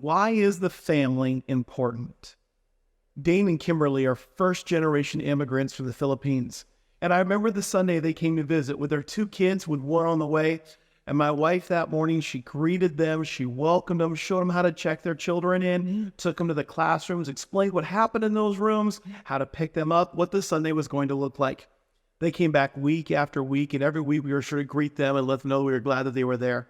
Why is the family important? Dane and Kimberly are first-generation immigrants from the Philippines. And I remember the Sunday they came to visit with their two kids with one on the way. And my wife that morning, she greeted them, she welcomed them, showed them how to check their children in, took them to the classrooms, explained what happened in those rooms, how to pick them up, what the Sunday was going to look like. They came back week after week, and every week we were sure to greet them and let them know we were glad that they were there.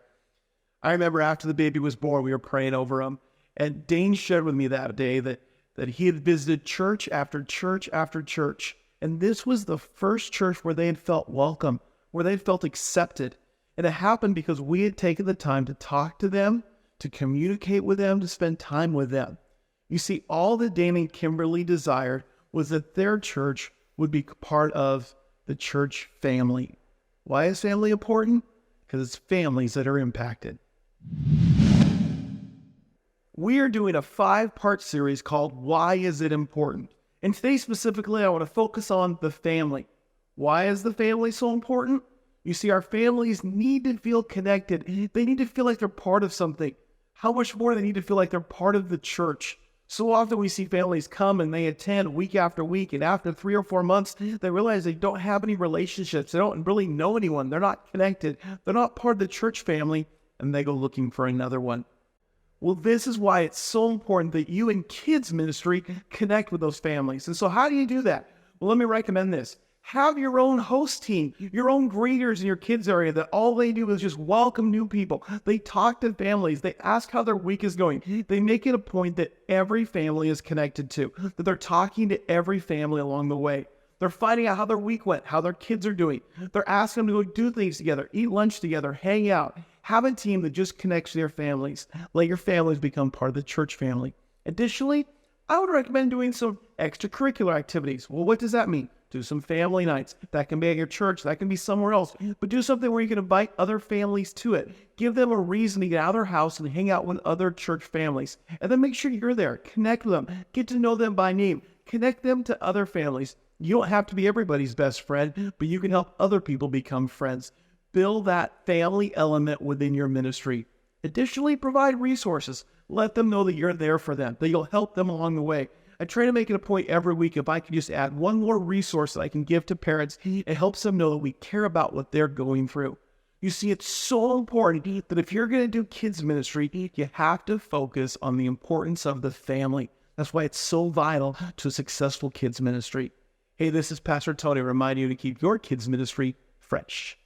I remember after the baby was born, we were praying over him. And Dane shared with me that day that he had visited church after church after church. And this was the first church where they had felt welcome, where they had felt accepted. And it happened because we had taken the time to talk to them, to communicate with them, to spend time with them. You see, all that Dane and Kimberly desired was that their church would be part of the church family. Why is family important? Because it's families that are impacted. We are doing a 5-part series called Why Is It Important? And today specifically, I want to focus on the family. Why is the family so important? You see, our families need to feel connected. They need to feel like they're part of something. How much more they need to feel like they're part of the church. So often we see families come and they attend week after week, and after 3 or 4 months, they realize they don't have any relationships. They don't really know anyone. They're not connected. They're not part of the church family, and they go looking for another one. Well, this is why it's so important that you in kids ministry connect with those families. And so how do you do that? Well, let me recommend this. Have your own host team, your own greeters in your kids area that all they do is just welcome new people. They talk to families. They ask how their week is going. They make it a point that every family is connected to, that they're talking to every family along the way. They're finding out how their week went, how their kids are doing. They're asking them to go do things together, eat lunch together, hang out. Have a team that just connects to their families. Let your families become part of the church family. Additionally, I would recommend doing some extracurricular activities. Well, what does that mean? Do some family nights. That can be at your church. That can be somewhere else. But do something where you can invite other families to it. Give them a reason to get out of their house and hang out with other church families. And then make sure you're there. Connect with them. Get to know them by name. Connect them to other families. You don't have to be everybody's best friend, but you can help other people become friends. Build that family element within your ministry. Additionally, provide resources. Let them know that you're there for them, that you'll help them along the way. I try to make it a point every week if I can just add one more resource that I can give to parents. It helps them know that we care about what they're going through. You see, it's so important that if you're going to do kids ministry, you have to focus on the importance of the family. That's why it's so vital to a successful kids ministry. Hey, this is Pastor Tony reminding you to keep your kids ministry fresh.